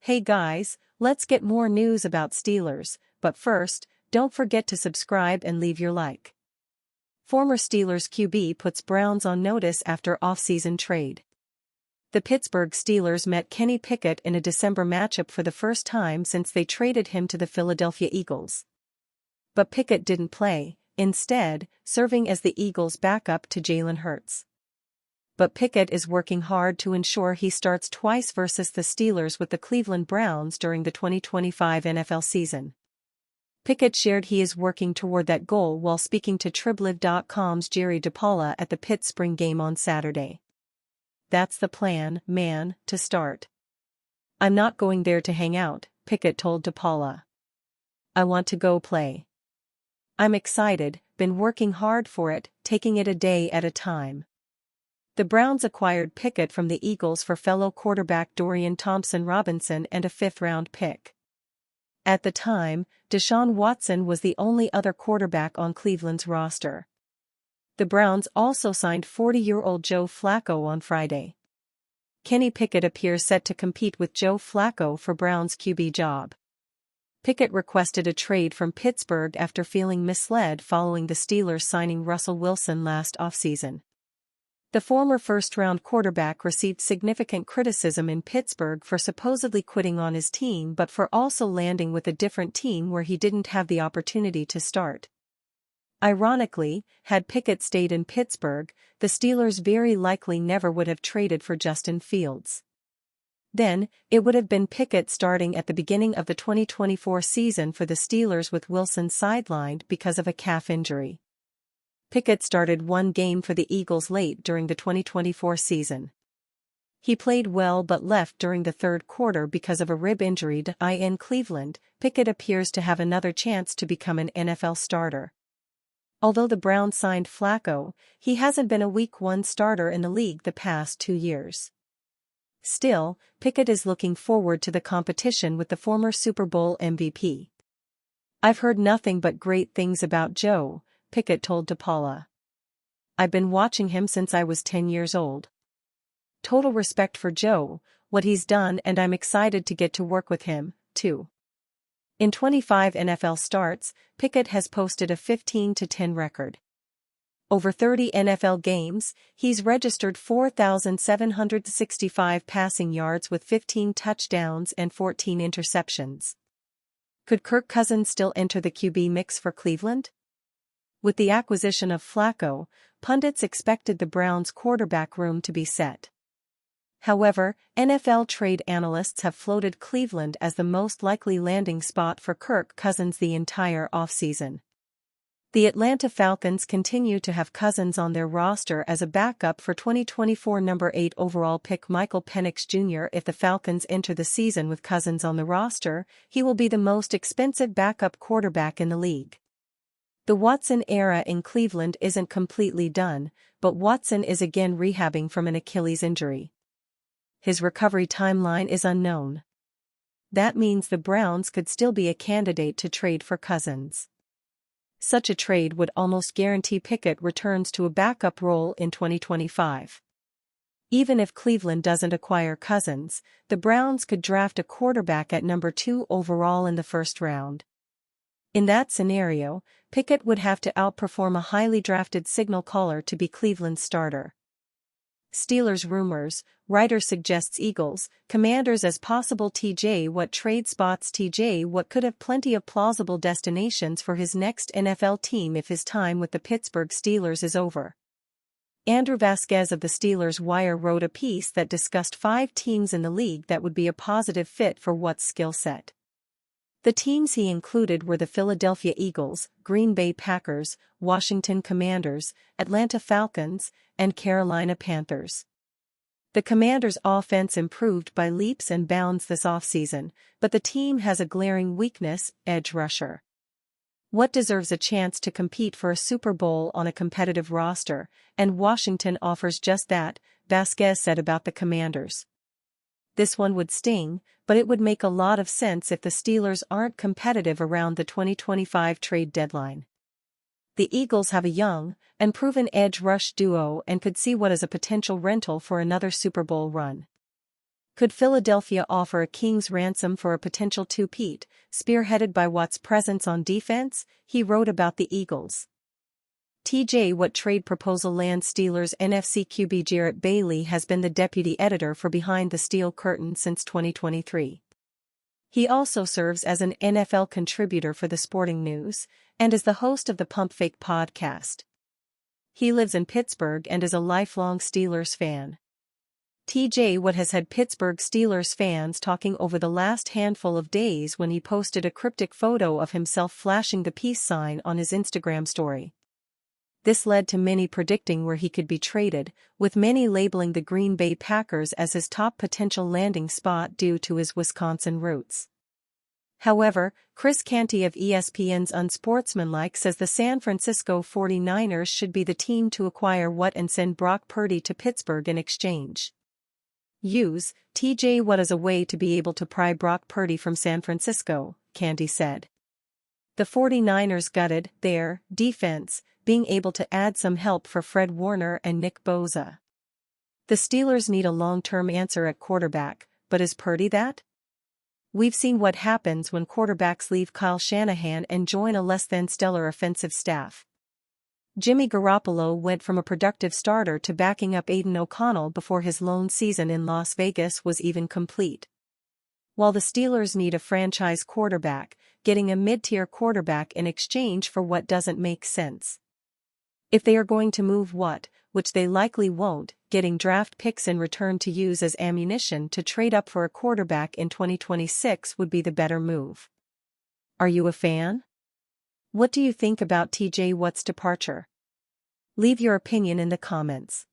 Hey guys, let's get more news about Steelers, but first, don't forget to subscribe and leave your like. Former Steelers QB puts Browns on notice after offseason trade. The Pittsburgh Steelers met Kenny Pickett in a December matchup for the first time since they traded him to the Philadelphia Eagles. But Pickett didn't play, instead, serving as the Eagles' backup to Jalen Hurts. But Pickett is working hard to ensure he starts twice versus the Steelers with the Cleveland Browns during the 2025 NFL season. Pickett shared he is working toward that goal while speaking to TribLive.com's Jerry DePaula at the Pitt spring game on Saturday. "That's the plan, man, to start. I'm not going there to hang out," Pickett told DePaula. "I want to go play. I'm excited, been working hard for it, taking it a day at a time." The Browns acquired Pickett from the Eagles for fellow quarterback Dorian Thompson-Robinson and a fifth-round pick. At the time, Deshaun Watson was the only other quarterback on Cleveland's roster. The Browns also signed 40-year-old Joe Flacco on Friday. Kenny Pickett appears set to compete with Joe Flacco for Browns' QB job. Pickett requested a trade from Pittsburgh after feeling misled following the Steelers signing Russell Wilson last offseason. The former first-round quarterback received significant criticism in Pittsburgh for supposedly quitting on his team but for also landing with a different team where he didn't have the opportunity to start. Ironically, had Pickett stayed in Pittsburgh, the Steelers very likely never would have traded for Justin Fields. Then, it would have been Pickett starting at the beginning of the 2024 season for the Steelers with Wilson sidelined because of a calf injury. Pickett started one game for the Eagles late during the 2024 season. He played well but left during the third quarter because of a rib injury. In Cleveland, Pickett appears to have another chance to become an NFL starter. Although the Browns signed Flacco, he hasn't been a Week 1 starter in the league the past 2 years. Still, Pickett is looking forward to the competition with the former Super Bowl MVP. "I've heard nothing but great things about Joe," Pickett told DePaula. "I've been watching him since I was 10 years old. Total respect for Joe, what he's done, and I'm excited to get to work with him, too." In 25 NFL starts, Pickett has posted a 15-10 record. Over 30 NFL games, he's registered 4,765 passing yards with 15 touchdowns and 14 interceptions. Could Kirk Cousins still enter the QB mix for Cleveland? With the acquisition of Flacco, pundits expected the Browns' quarterback room to be set. However, NFL trade analysts have floated Cleveland as the most likely landing spot for Kirk Cousins the entire offseason. The Atlanta Falcons continue to have Cousins on their roster as a backup for 2024 number 8 overall pick Michael Penix Jr. If the Falcons enter the season with Cousins on the roster, he will be the most expensive backup quarterback in the league. The Watson era in Cleveland isn't completely done, but Watson is again rehabbing from an Achilles injury. His recovery timeline is unknown. That means the Browns could still be a candidate to trade for Cousins. Such a trade would almost guarantee Pickett returns to a backup role in 2025. Even if Cleveland doesn't acquire Cousins, the Browns could draft a quarterback at number 2 overall in the first round. In that scenario, Pickett would have to outperform a highly drafted signal caller to be Cleveland's starter. Steelers rumors, writer suggests Eagles, Commanders as possible. TJ Watt trade spots. TJ Watt could have plenty of plausible destinations for his next NFL team if his time with the Pittsburgh Steelers is over. Andrew Vasquez of the Steelers Wire wrote a piece that discussed 5 teams in the league that would be a positive fit for Watt's skill set. The teams he included were the Philadelphia Eagles, Green Bay Packers, Washington Commanders, Atlanta Falcons, and Carolina Panthers. The Commanders' offense improved by leaps and bounds this offseason, but the team has a glaring weakness: edge rusher. Watt deserves a chance to compete for a Super Bowl on a competitive roster, and Washington offers just that, Vasquez said about the Commanders. "This one would sting, but it would make a lot of sense if the Steelers aren't competitive around the 2025 trade deadline." The Eagles have a young and proven edge rush duo and could see Watt as a potential rental for another Super Bowl run. Could Philadelphia offer a king's ransom for a potential two-peat, spearheaded by Watt's presence on defense? He wrote about the Eagles. TJ Watt trade proposal lands. Steelers NFC QB Jarrett Bailey has been the deputy editor for Behind the Steel Curtain since 2023. He also serves as an NFL contributor for The Sporting News, and is the host of the Pump Fake podcast. He lives in Pittsburgh and is a lifelong Steelers fan. TJ Watt has had Pittsburgh Steelers fans talking over the last handful of days when he posted a cryptic photo of himself flashing the peace sign on his Instagram story. This led to many predicting where he could be traded, with many labeling the Green Bay Packers as his top potential landing spot due to his Wisconsin roots. However, Chris Canty of ESPN's Unsportsmanlike says the San Francisco 49ers should be the team to acquire Watt and send Brock Purdy to Pittsburgh in exchange. Use TJ Watt as a way to be able to pry Brock Purdy from San Francisco, Canty said. The 49ers gutted their defense, being able to add some help for Fred Warner and Nick Bosa. The Steelers need a long-term answer at quarterback, but is Purdy that? We've seen what happens when quarterbacks leave Kyle Shanahan and join a less-than-stellar offensive staff. Jimmy Garoppolo went from a productive starter to backing up Aidan O'Connell before his lone season in Las Vegas was even complete. While the Steelers need a franchise quarterback, getting a mid-tier quarterback in exchange for Watt doesn't make sense. If they are going to move Watt, which they likely won't, getting draft picks in return to use as ammunition to trade up for a quarterback in 2026 would be the better move. Are you a fan? What do you think about TJ Watt's departure? Leave your opinion in the comments.